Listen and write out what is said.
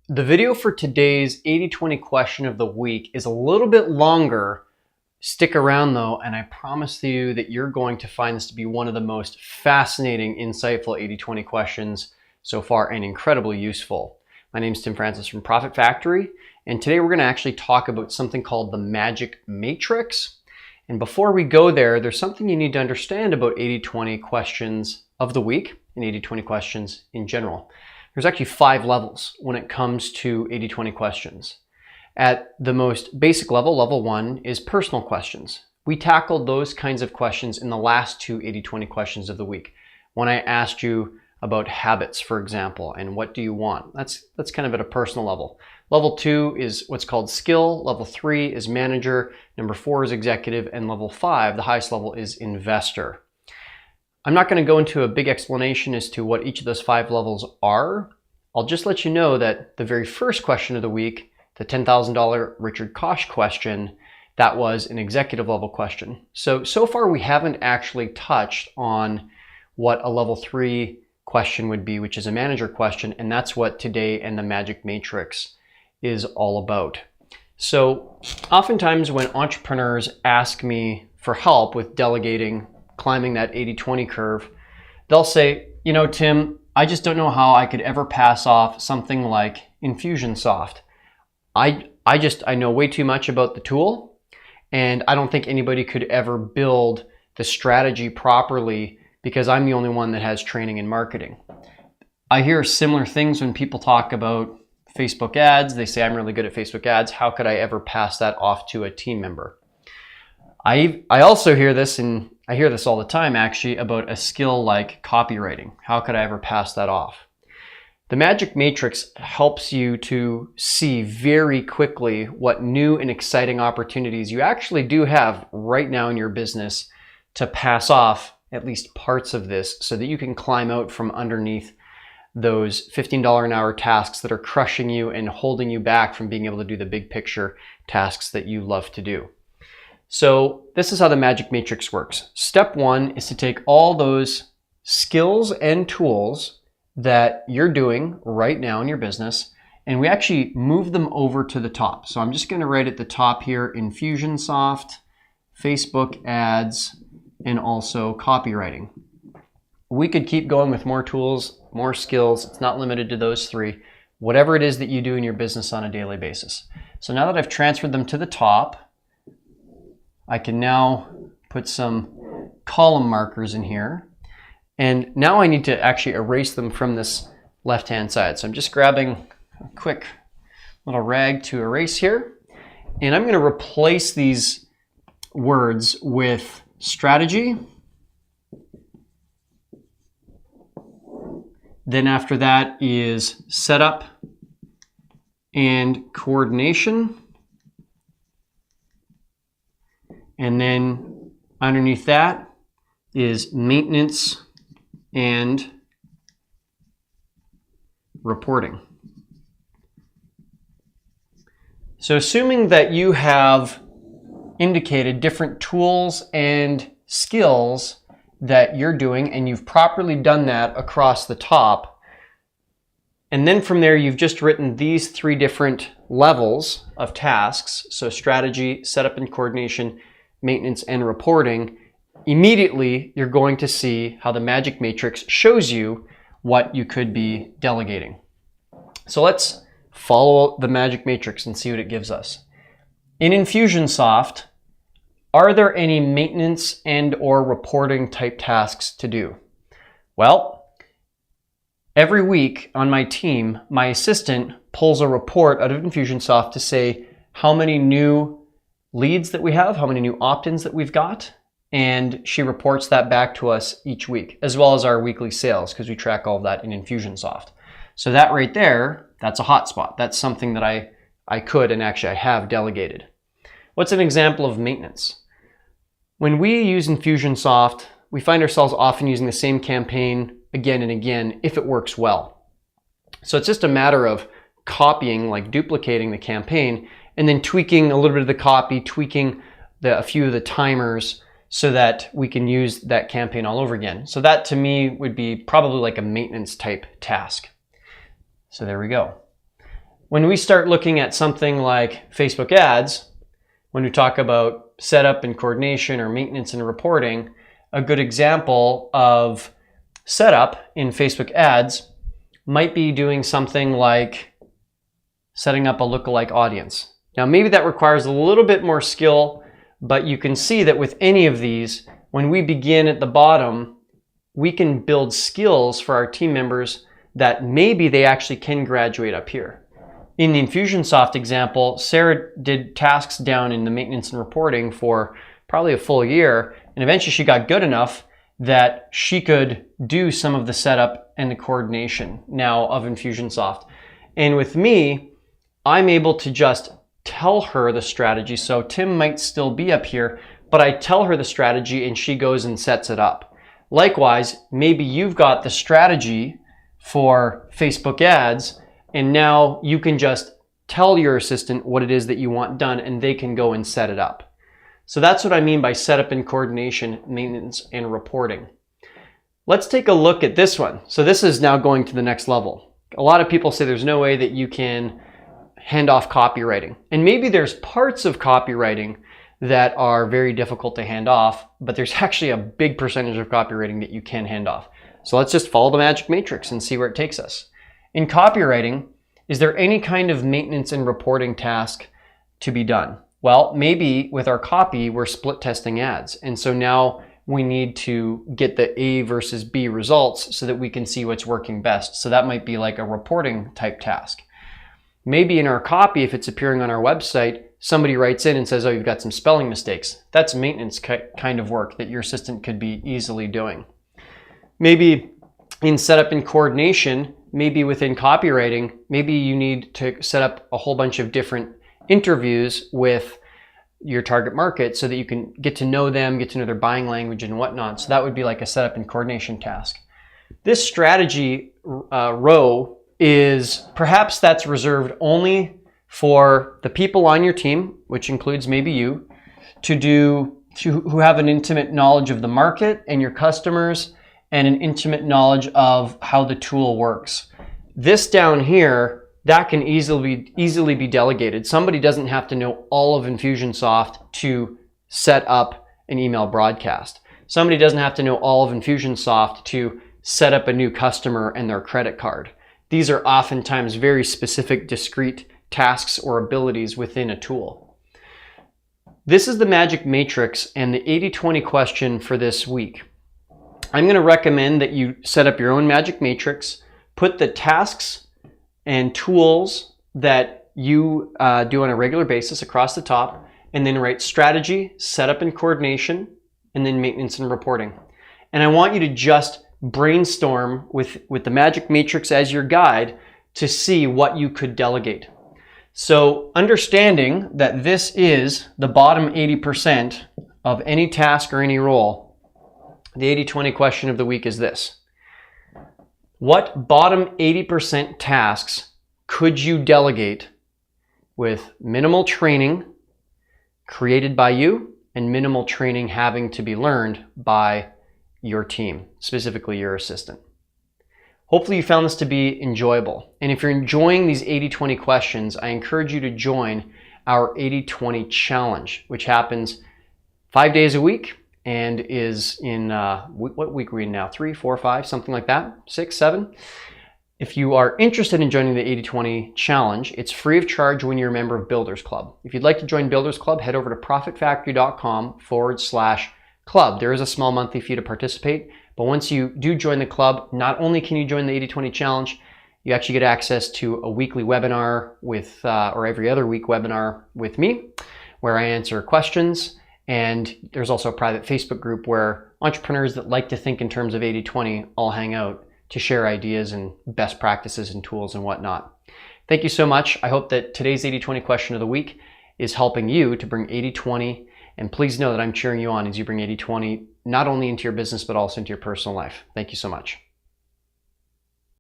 The video for today's 80-20 question of the week is a little bit longer. Stick around though, and I promise you that you're going to find this to be one of the most fascinating, insightful 80-20 questions so far and incredibly useful. My name is Tim Francis from Profit Factory, and today we're going to actually talk about something called the magic matrix. And before we go there, there's something you need to understand about 80-20 questions of the week and 80-20 questions in general. There's actually 5 levels when it comes to 80-20 questions. At the most basic level, level 1, is personal questions. We tackled those kinds of questions in the last 2 80-20 questions of the week. When I asked you about habits, for example, and what do you want? That's kind of at a personal level. Level 2 is what's called skill. Level 3 is manager. Number 4 is executive. And level 5, the highest level, is investor. I'm not going to go into a big explanation as to what each of those 5 levels are. I'll just let you know that the very first question of the week, the $10,000 Richard Koch question, that was an executive level question. So far we haven't actually touched on what a level 3 question would be, which is a manager question, and that's what today and the magic matrix is all about. So oftentimes when entrepreneurs ask me for help with delegating, climbing that 80-20 curve, they'll say, you know, Tim, I just don't know how I could ever pass off something like Infusionsoft. I know way too much about the tool, and I don't think anybody could ever build the strategy properly because I'm the only one that has training in marketing. I hear similar things when people talk about Facebook ads. They say, I'm really good at Facebook ads. How could I ever pass that off to a team member? I also hear this, and I hear this all the time actually, about a skill like copywriting. How could I ever pass that off? The magic matrix helps you to see very quickly what new and exciting opportunities you actually do have right now in your business to pass off at least parts of this so that you can climb out from underneath those $15 an hour tasks that are crushing you and holding you back from being able to do the big picture tasks that you love to do. So this is how the magic matrix works. Step 1 is to take all those skills and tools that you're doing right now in your business, and we actually move them over to the top. So I'm just going to write at the top here, Infusionsoft, Facebook ads, and also copywriting. We could keep going with more tools, more skills. It's not limited to those 3. Whatever it is that you do in your business on a daily basis. So now that I've transferred them to the top, I can now put some column markers in here. And now I need to actually erase them from this left-hand side. So I'm just grabbing a quick little rag to erase here. And I'm going to replace these words with strategy. Then after that is setup and coordination. And then underneath that is maintenance and reporting. So assuming that you have indicated different tools and skills that you're doing, and you've properly done that across the top, and then from there you've just written these 3 different levels of tasks, so strategy, setup and coordination, maintenance and reporting, immediately you're going to see how the magic matrix shows you what you could be delegating. So let's follow the magic matrix and see what it gives us. In Infusionsoft, are there any maintenance and or reporting type tasks to do? Well, every week on my team, my assistant pulls a report out of Infusionsoft to say how many new leads that we have, how many new opt-ins that we've got, and she reports that back to us each week, as well as our weekly sales, because we track all of that in Infusionsoft. So that right there, that's a hotspot. That's something that I could, and actually I have, delegated. What's an example of maintenance? When we use Infusionsoft, we find ourselves often using the same campaign again and again if it works well. So it's just a matter of copying, like duplicating the campaign, and then tweaking a little bit of the copy, tweaking a few of the timers so that we can use that campaign all over again. So that to me would be probably like a maintenance type task. So there we go. When we start looking at something like Facebook ads, when we talk about setup and coordination or maintenance and reporting, a good example of setup in Facebook ads might be doing something like setting up a lookalike audience. Now, maybe that requires a little bit more skill, but you can see that with any of these, when we begin at the bottom, we can build skills for our team members that maybe they actually can graduate up here. In the Infusionsoft example, Sarah did tasks down in the maintenance and reporting for probably a full year, and eventually she got good enough that she could do some of the setup and the coordination now of Infusionsoft. And with me, I'm able to just tell her the strategy. So Tim might still be up here, but I tell her the strategy and she goes and sets it up. Likewise, maybe you've got the strategy for Facebook ads, and now you can just tell your assistant what it is that you want done and they can go and set it up. So that's what I mean by setup and coordination, maintenance and reporting. Let's take a look at this one. So this is now going to the next level. A lot of people say there's no way that you can hand off copywriting. And maybe there's parts of copywriting that are very difficult to hand off, but there's actually a big percentage of copywriting that you can hand off. So let's just follow the magic matrix and see where it takes us. In copywriting, is there any kind of maintenance and reporting task to be done? Well, maybe with our copy, we're split testing ads. And so now we need to get the A versus B results so that we can see what's working best. So that might be like a reporting type task. Maybe in our copy, if it's appearing on our website, somebody writes in and says, oh, you've got some spelling mistakes. That's maintenance kind of work that your assistant could be easily doing. Maybe in setup and coordination, maybe within copywriting, maybe you need to set up a whole bunch of different interviews with your target market so that you can get to know them, get to know their buying language and whatnot. So that would be like a setup and coordination task. This strategy row is perhaps that's reserved only for the people on your team, which includes maybe you, who have an intimate knowledge of the market and your customers and an intimate knowledge of how the tool works. This down here, that can easily be delegated. Somebody doesn't have to know all of Infusionsoft to set up an email broadcast. Somebody doesn't have to know all of Infusionsoft to set up a new customer and their credit card. These are oftentimes very specific, discrete tasks or abilities within a tool. This is the magic matrix and the 80-20 question for this week. I'm going to recommend that you set up your own magic matrix, put the tasks and tools that you do on a regular basis across the top, and then write strategy, setup and coordination, and then maintenance and reporting. And I want you to just brainstorm with the magic matrix as your guide to see what you could delegate. So understanding that this is the bottom 80% of any task or any role, the 80-20 question of the week is this. What bottom 80% tasks could you delegate with minimal training created by you and minimal training having to be learned by your team, specifically your assistant? Hopefully you found this to be enjoyable. And if you're enjoying these 80-20 questions, I encourage you to join our 80-20 challenge, which happens 5 days a week and is in, what week are we in now? 3, 4, 5, something like that, 6, 7. If you are interested in joining the 80-20 challenge, it's free of charge when you're a member of Builders Club. If you'd like to join Builders Club, head over to profitfactory.com/club. There is a small monthly fee to participate, but once you do join the club, not only can you join the 80-20 challenge, you actually get access to a weekly webinar with, or every other week webinar with me, where I answer questions. And there's also a private Facebook group where entrepreneurs that like to think in terms of 80-20 all hang out to share ideas and best practices and tools and whatnot. Thank you so much. I hope that today's 80-20 question of the week is helping you to bring 80-20. And please know that I'm cheering you on as you bring 80-20 not only into your business, but also into your personal life. Thank you so much.